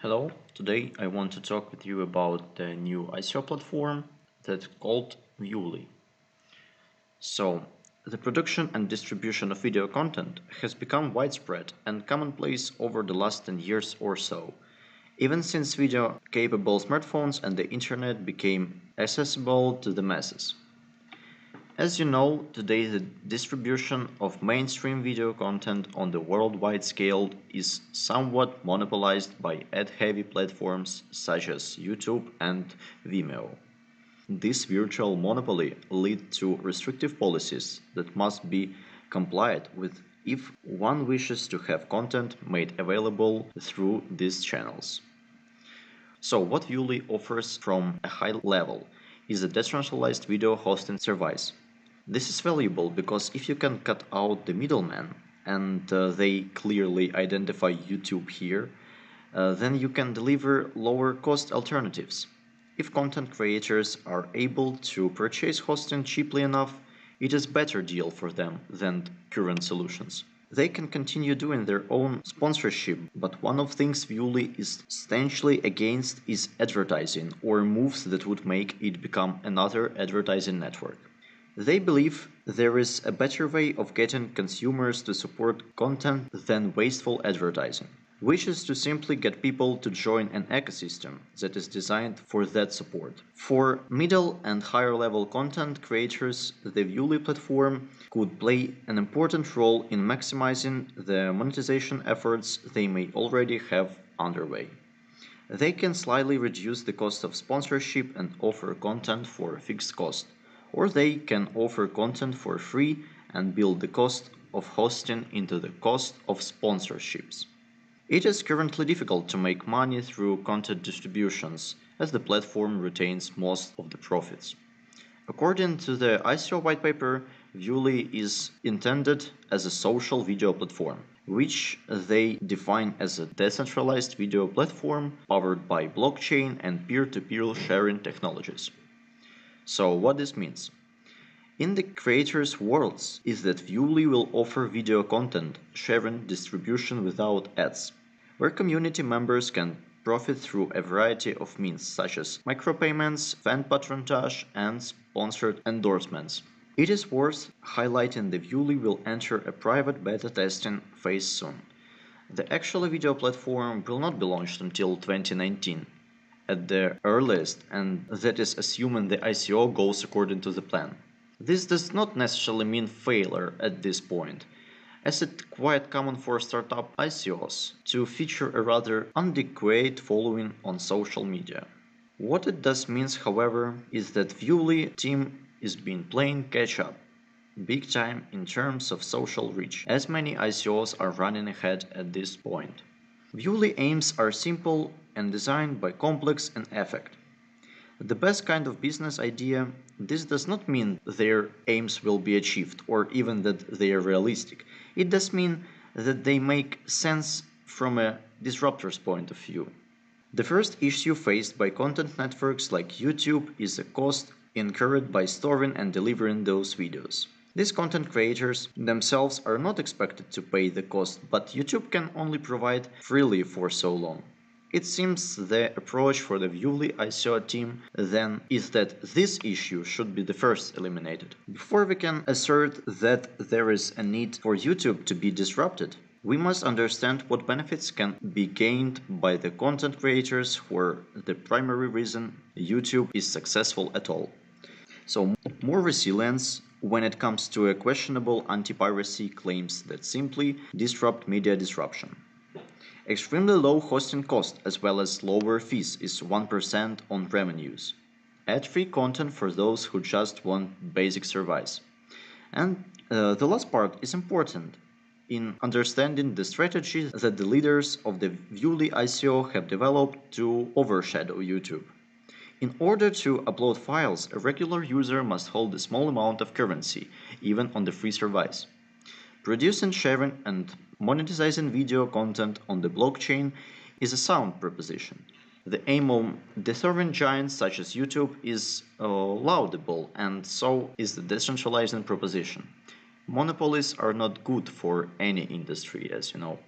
Hello, today I want to talk with you about the new ICO platform that's called Viewly. So, the production and distribution of video content has become widespread and commonplace over the last 10 years or so, even since video-capable smartphones and the internet became accessible to the masses. As you know, today the distribution of mainstream video content on the worldwide scale is somewhat monopolized by ad-heavy platforms such as YouTube and Vimeo. This virtual monopoly leads to restrictive policies that must be complied with if one wishes to have content made available through these channels. So what Viewly offers from a high level is a decentralized video hosting service. This is valuable because if you can cut out the middleman, and they clearly identify YouTube here, then you can deliver lower cost alternatives. If content creators are able to purchase hosting cheaply enough, it is a better deal for them than current solutions. They can continue doing their own sponsorship, but one of things Viewly is substantially against is advertising or moves that would make it become another advertising network. They believe there is a better way of getting consumers to support content than wasteful advertising, which is to simply get people to join an ecosystem that is designed for that support. For middle and higher level content creators, the Viewly platform could play an important role in maximizing the monetization efforts they may already have underway. They can slightly reduce the cost of sponsorship and offer content for a fixed cost, or they can offer content for free and build the cost of hosting into the cost of sponsorships. It is currently difficult to make money through content distributions, as the platform retains most of the profits. According to the ICO white paper, Viewly is intended as a social video platform, which they define as a decentralized video platform powered by blockchain and peer-to-peer sharing technologies. So what this means? In the creators' worlds is that Viewly will offer video content sharing distribution without ads, where community members can profit through a variety of means such as micropayments, fan patronage, and sponsored endorsements. It is worth highlighting that Viewly will enter a private beta testing phase soon. The actual video platform will not be launched until 2019 at the earliest, and that is assuming the ICO goes according to the plan. This does not necessarily mean failure at this point, as it's quite common for startup ICOs to feature a rather inadequate following on social media. What it does mean, however, is that Viewly team is been playing catch up big time in terms of social reach, as many ICOs are running ahead at this point. Viewly aims are simple and designed by complex and effect. The best kind of business idea, this does not mean their aims will be achieved or even that they are realistic. It does mean that they make sense from a disruptor's point of view. The first issue faced by content networks like YouTube is the cost incurred by storing and delivering those videos. These content creators themselves are not expected to pay the cost, but YouTube can only provide freely for so long. It seems the approach for the Viewly ICO team then is that this issue should be the first eliminated. Before we can assert that there is a need for YouTube to be disrupted, we must understand what benefits can be gained by the content creators who are the primary reason YouTube is successful at all. So, more resilience when it comes to a questionable anti-piracy claims that simply disrupt media disruption. Extremely low hosting cost as well as lower fees is 1% on revenues. Ad-free content for those who just want basic service. And the last part is important in understanding the strategy that the leaders of the Viewly ICO have developed to overshadow YouTube. In order to upload files, a regular user must hold a small amount of currency, even on the free service. Producing, sharing, and monetizing video content on the blockchain is a sound proposition. The aim of dethroning giants such as YouTube is laudable, and so is the decentralizing proposition. Monopolies are not good for any industry, as you know.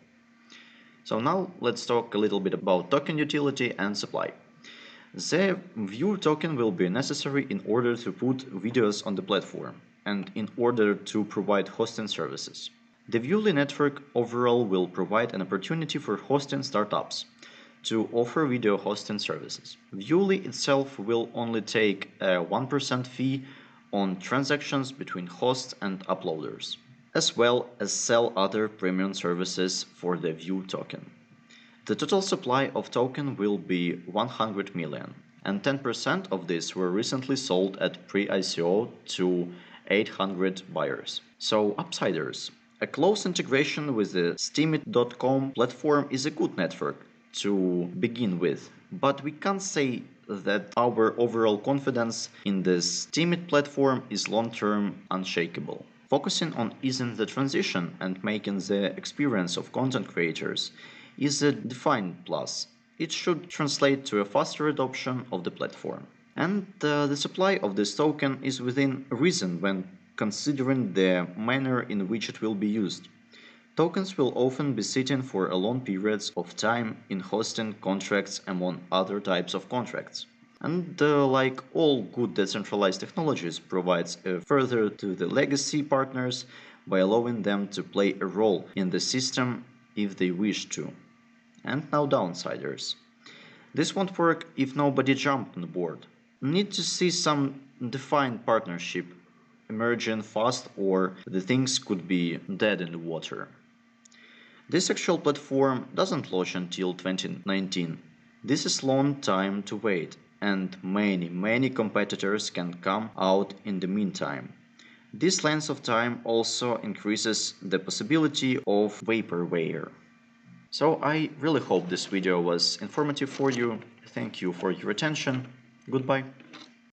So now let's talk a little bit about token utility and supply. The view token will be necessary in order to put videos on the platform and in order to provide hosting services. The Viewly network overall will provide an opportunity for hosting startups to offer video hosting services. Viewly itself will only take a 1% fee on transactions between hosts and uploaders, as well as sell other premium services for the View token. The total supply of token will be 100 million, and 10% of this were recently sold at pre-ICO to 800 buyers. So, upsiders. A close integration with the steemit.com platform is a good network to begin with, but we can't say that our overall confidence in the Steemit platform is long-term unshakable. Focusing on easing the transition and making the experience of content creators is a defined plus. It should translate to a faster adoption of the platform. And the supply of this token is within reason when considering the manner in which it will be used. Tokens will often be sitting for a long periods of time in hosting contracts among other types of contracts. And like all good decentralized technologies, provides further to the legacy partners by allowing them to play a role in the system if they wish to. And now downsiders. This won't work if nobody jumped on board. Need to see some defined partnership emerging fast or the things could be dead in the water. This actual platform doesn't launch until 2019. This is long time to wait, and many competitors can come out in the meantime. This length of time also increases the possibility of vaporware. So I really hope this video was informative for you. Thank you for your attention. Goodbye.